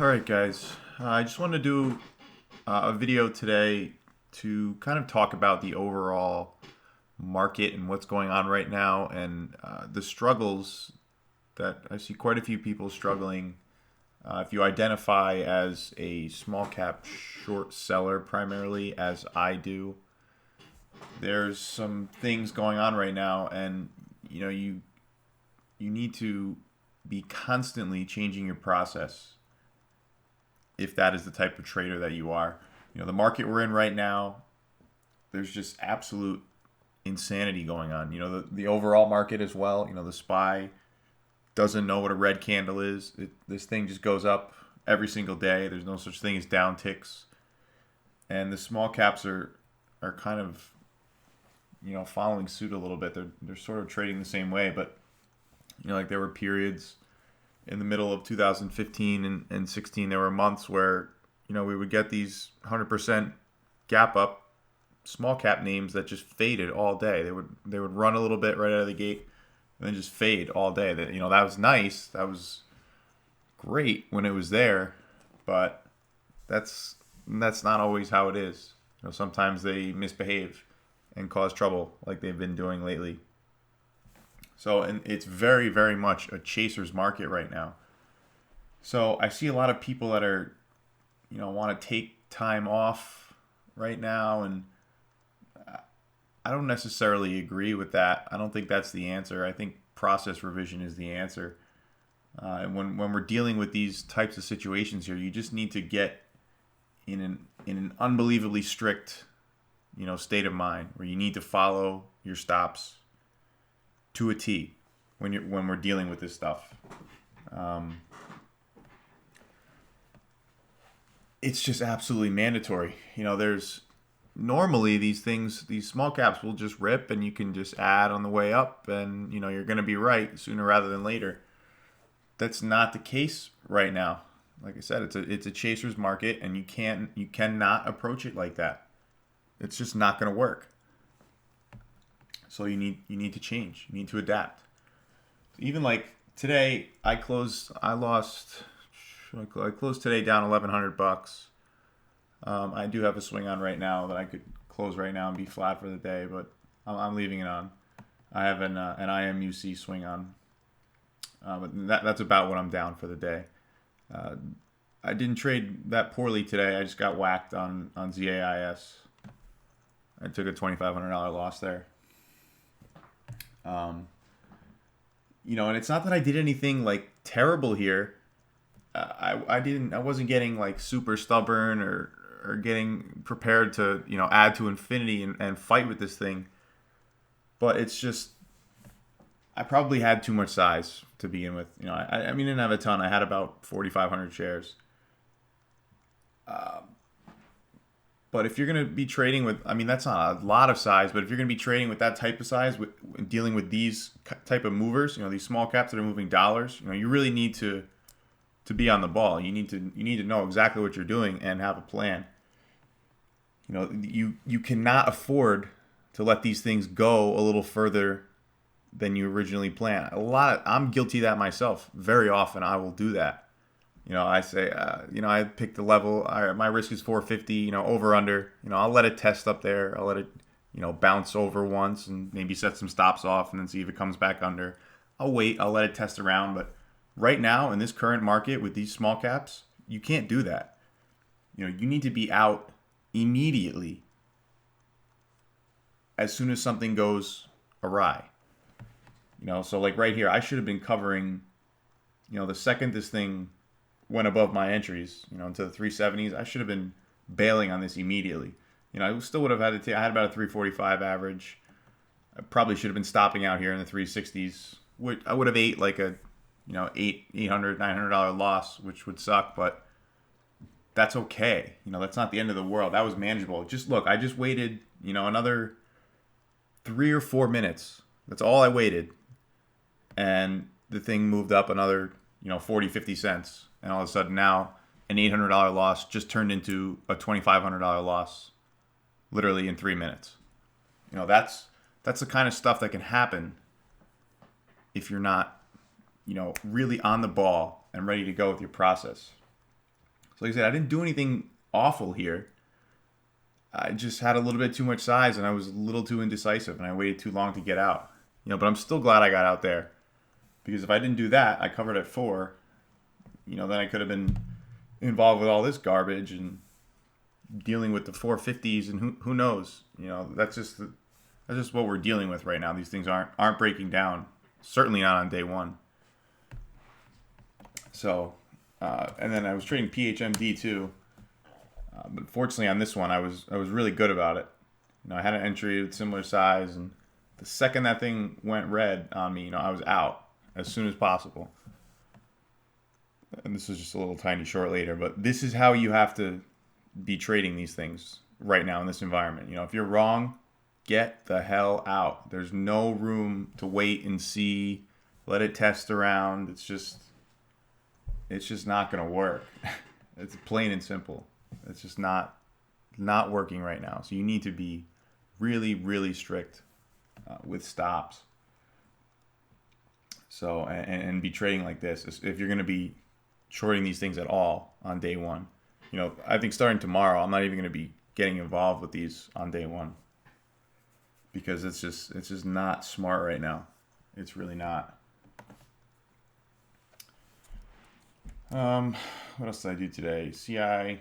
All right, guys. I just wanted to do a video today to kind of talk about the overall market and what's going on right now and the struggles that I see quite a few people struggling. If you identify as a small cap short seller primarily, as I do, there's some things going on right now, and you need to be constantly changing your process if that is the type of trader that you are. The market we're in right now, there's just absolute insanity going on. The overall market as well. The SPY doesn't know what a red candle is. This thing just goes up every single day. There's no such thing as down ticks. And the small caps are kind of, following suit a little bit. They're sort of trading the same way, but like there were periods in the middle of 2015 and 16, there were months where, we would get these 100% gap up small cap names that just faded all day. They would run a little bit right out of the gate and then just fade all day. That was nice. That was great when it was there, but that's not always how it is. Sometimes they misbehave and cause trouble like they've been doing lately. So, and it's very, very much a chaser's market right now. So I see a lot of people that are, want to take time off right now, and I don't necessarily agree with that. I don't think that's the answer. I think process revision is the answer. And when we're dealing with these types of situations here, you just need to get in an unbelievably strict, state of mind where you need to follow your stops to a T when we're dealing with this stuff. It's just absolutely mandatory. There's normally these small caps will just rip and you can just add on the way up, and you're going to be right sooner rather than later. That's not the case right now. Like I said, it's a chaser's market, and you cannot approach it like that. It's just not going to work. So you need to change. You need to adapt. Even like today, I closed today down $1,100. I do have a swing on right now that I could close right now and be flat for the day, but I'm leaving it on. I have an IMUC swing on, but that's about what I'm down for the day. I didn't trade that poorly today. I just got whacked on ZAIS. I took a $2,500 loss there. And it's not that I did anything like terrible here. I wasn't getting like super stubborn or getting prepared to, add to infinity and fight with this thing. But it's just, I probably had too much size to begin with. I didn't have a ton. I had about 4,500 shares. But if you're going to be trading with, that's not a lot of size, but if you're going to be trading with that type of size, dealing with these type of movers, these small caps that are moving dollars, you really need to be on the ball. You need to know exactly what you're doing and have a plan. You cannot afford to let these things go a little further than you originally planned. I'm guilty of that myself. Very often I will do that. I say, I pick the level. All right, my risk is 450. Over under. I'll let it test up there. I'll let it, bounce over once and maybe set some stops off and then see if it comes back under. I'll wait. I'll let it test around. But right now in this current market with these small caps, you can't do that. You need to be out immediately as soon as something goes awry. So like right here, I should have been covering. The second this thing went above my entries, into the 370s, I should have been bailing on this immediately. I still would have had to I had about a 345 average. I probably should have been stopping out here in the 360s. I would have ate like a, $800, $900 loss, which would suck, but that's okay. That's not the end of the world. That was manageable. I just waited, another 3 or 4 minutes. That's all I waited. And the thing moved up another, 40, 50 cents. And all of a sudden now an $800 loss just turned into a $2,500 loss literally in 3 minutes. That's the kind of stuff that can happen if you're not, really on the ball and ready to go with your process. So like I said, I didn't do anything awful here. I just had a little bit too much size and I was a little too indecisive and I waited too long to get out. But I'm still glad I got out there because if I didn't do that, I covered at 4. Then I could have been involved with all this garbage and dealing with the 450s and who knows. That's just what we're dealing with right now. These things aren't breaking down. Certainly not on day one. So, and then I was trading PHMD too. But fortunately on this one, I was really good about it. I had an entry with similar size, and the second that thing went red on me, I was out as soon as possible. And this was just a little tiny short later, but this is how you have to be trading these things right now in this environment. If you're wrong, get the hell out. There's no room to wait and see, let it test around. It's just not going to work. It's plain and simple. It's just not working right now. So you need to be really, really strict with stops. So, and be trading like this. If you're going to be shorting these things at all on day one. I think starting tomorrow, I'm not even going to be getting involved with these on day one. Because it's just not smart right now. It's really not. What else did I do today? CI.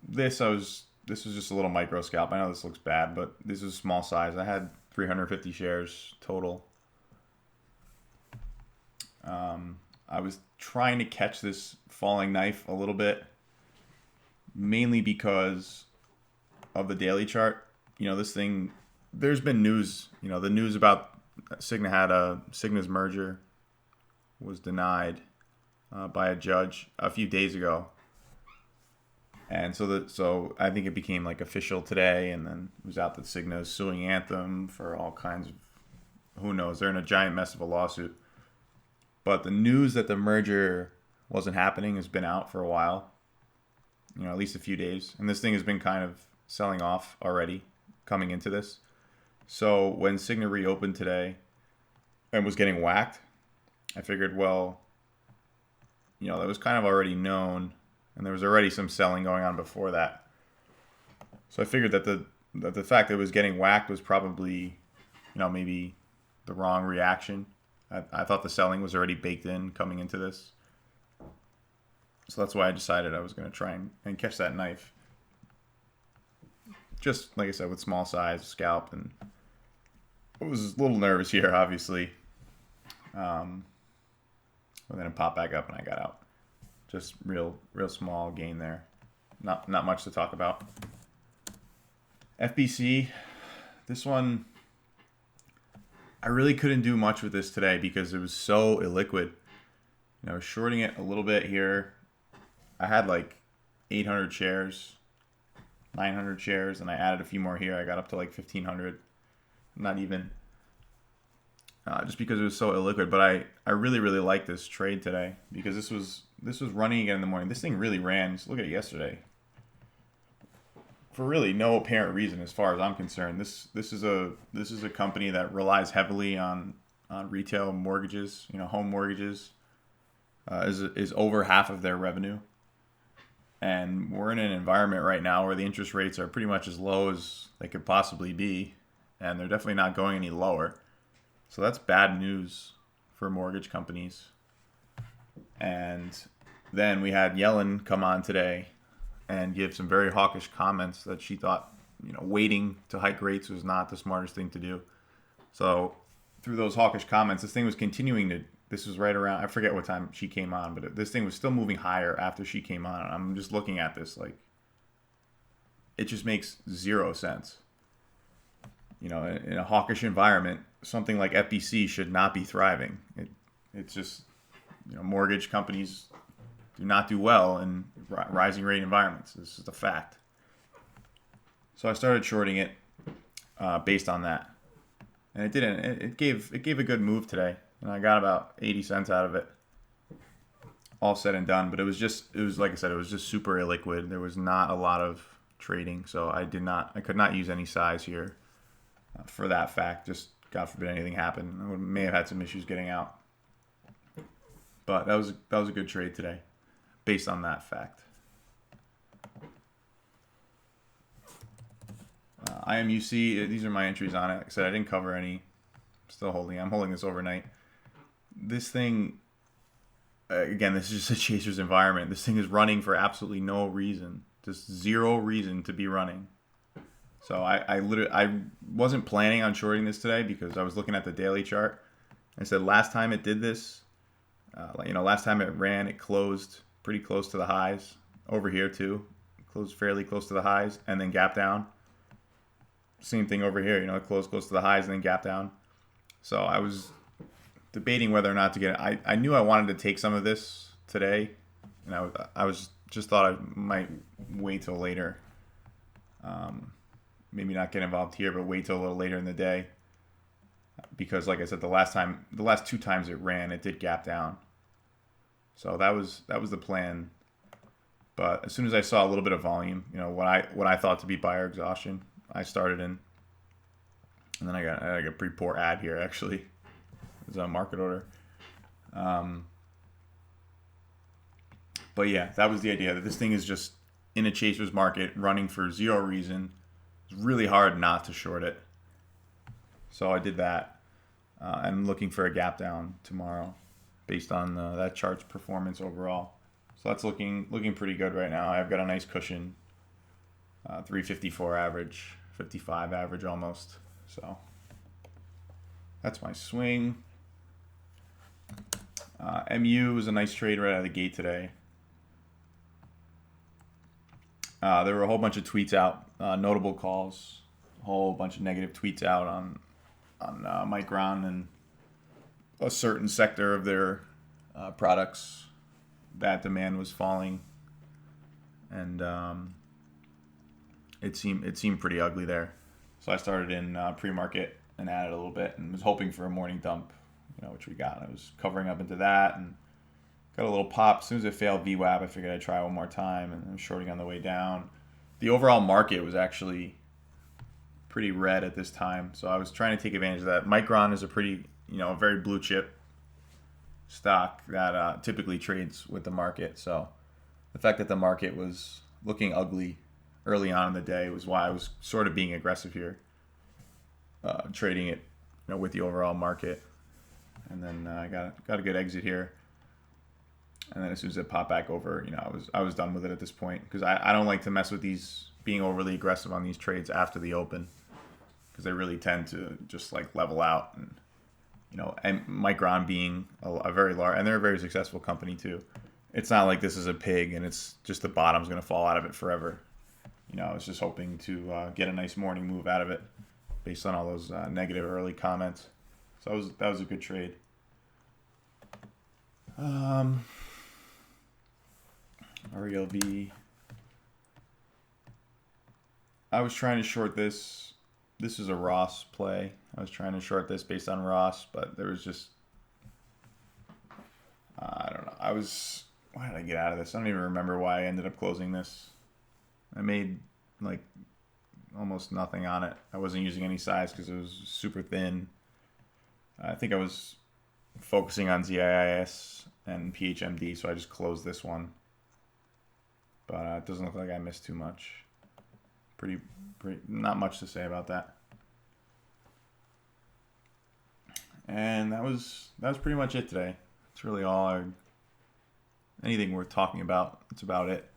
This was just a little micro scalp. I know this looks bad, but this is small size. I had 350 shares total. I was trying to catch this falling knife a little bit, mainly because of the daily chart. This thing, there's been news, the news about Cigna's merger was denied by a judge a few days ago. And so I think it became like official today, and then it was out that Cigna is suing Anthem for all kinds of, who knows, they're in a giant mess of a lawsuit. But the news that the merger wasn't happening has been out for a while, at least a few days. And this thing has been kind of selling off already coming into this. So when Cigna reopened today and was getting whacked, I figured, well, that was kind of already known, and there was already some selling going on before that. So I figured that the fact that it was getting whacked was probably, maybe the wrong reaction. I thought the selling was already baked in coming into this. So that's why I decided I was going to try and catch that knife. Just, like I said, with small size, scalp, and I was a little nervous here, obviously. But then it popped back up and I got out. Just real small gain there. Not much to talk about. FBC, this one, I really couldn't do much with this today because it was so illiquid. I was shorting it a little bit here. I had like 800 shares, 900 shares, and I added a few more here. I got up to like 1,500. Not even. Just because it was so illiquid. But I really, really like this trade today because this was running again in the morning. This thing really ran. Just look at it yesterday. For really no apparent reason, as far as I'm concerned. This is a company that relies heavily on retail mortgages. Home mortgages is over half of their revenue, and we're in an environment right now where the interest rates are pretty much as low as they could possibly be, and they're definitely not going any lower. So that's bad news for mortgage companies. And then we had Yellen come on today and give some very hawkish comments that she thought, waiting to hike rates was not the smartest thing to do. So through those hawkish comments, this thing was continuing this was right around, I forget what time she came on, but this thing was still moving higher after she came on. I'm just looking at this like, it just makes zero sense. In a hawkish environment, something like FBC should not be thriving. It's just, mortgage companies do not do well in rising rate environments. This is a fact. So I started shorting it based on that, and it didn't. It gave a good move today, and I got about 80 cents out of it, all said and done. But it was like I said, it was just super illiquid. There was not a lot of trading, so I could not use any size here for that fact. Just God forbid anything happened, I may have had some issues getting out. But that was a good trade today. based on that fact. IMUC, these are my entries on it. Like I said, I didn't cover any. Still holding. I'm holding this overnight. This thing, again, this is just a chaser's environment. This thing is running for absolutely no reason. Just zero reason to be running. So I wasn't planning on shorting this today because I was looking at the daily chart. I said last time it did this, last time it ran, it closed pretty close to the highs. Over here too, closed fairly close to the highs and then gap down. Same thing over here, it closed close to the highs and then gap down. So I was debating whether or not to get it. I knew I wanted to take some of this today, and I was just thought I might wait till later. Maybe not get involved here, but wait till a little later in the day. Because like I said, the last 2 times it ran, it did gap down. So that was the plan. But as soon as I saw a little bit of volume, what I thought to be buyer exhaustion, I started in. And then I got a pretty poor ad here actually. It was a market order. But yeah, that was the idea, that this thing is just in a chaser's market running for zero reason. It's really hard not to short it. So I did that. I'm looking for a gap down tomorrow based on that chart's performance overall. So that's looking pretty good right now. I've got a nice cushion, 354 average, 55 average almost. So that's my swing. MU was a nice trade right out of the gate today. There were a whole bunch of tweets out, notable calls, a whole bunch of negative tweets out on Micron and a certain sector of their products. That demand was falling, and it seemed pretty ugly there. So I started in pre-market and added a little bit, and was hoping for a morning dump, which we got. I was covering up into that and got a little pop. As soon as it failed VWAP, I figured I'd try one more time, and I'm shorting on the way down. The overall market was actually pretty red at this time, so I was trying to take advantage of that. Micron is a pretty, a very blue chip stock that typically trades with the market. So the fact that the market was looking ugly early on in the day was why I was sort of being aggressive here, trading it, with the overall market. And then I got a good exit here. And then as soon as it popped back over, I was done with it at this point, because I don't like to mess with these, being overly aggressive on these trades after the open, because they really tend to just like level out. And Micron being a very large, and they're a very successful company too. It's not like this is a pig and it's just the bottom's going to fall out of it forever. I was just hoping to get a nice morning move out of it based on all those negative early comments. So that was a good trade. RELV. I was trying to short this. This is a Ross play. I was trying to short this based on Ross, but there was just, I don't know. Why did I get out of this? I don't even remember why I ended up closing this. I made like almost nothing on it. I wasn't using any size because it was super thin. I think I was focusing on ZIIS and PHMD, so I just closed this one. But it doesn't look like I missed too much. Pretty, not much to say about that. And that was pretty much it today. It's really all anything worth talking about. That's about it.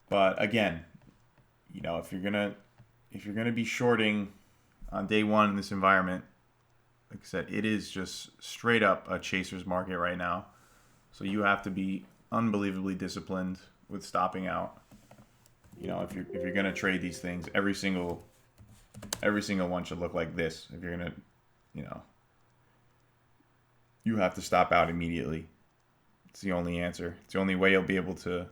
But again, if you're gonna be shorting on day one in this environment, like I said, it is just straight up a chaser's market right now. So you have to be unbelievably disciplined with stopping out. If you're gonna trade these things, every single one should look like this. If you're gonna, you have to stop out immediately. It's the only answer. It's the only way you'll be able to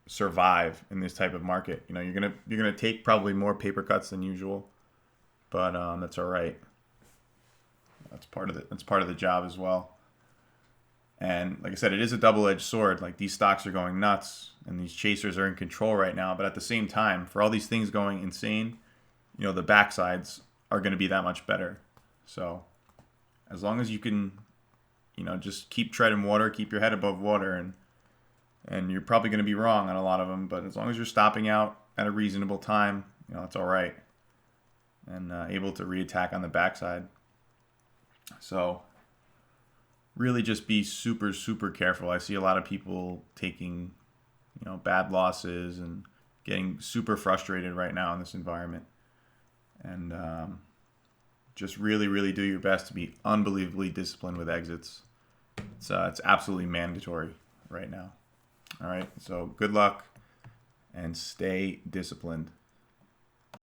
survive in this type of market. You're gonna take probably more paper cuts than usual, but that's all right. That's part of the job as well. And like I said, it is a double-edged sword. Like, these stocks are going nuts and these chasers are in control right now. But at the same time, for all these things going insane, the backsides are going to be that much better. So as long as you can, just keep treading water, keep your head above water, and you're probably going to be wrong on a lot of them. But as long as you're stopping out at a reasonable time, it's all right, and able to reattack on the backside. So really, just be super, super careful. I see a lot of people taking, bad losses and getting super frustrated right now in this environment. And just really, really do your best to be unbelievably disciplined with exits. It's absolutely mandatory right now. All right, so good luck and stay disciplined.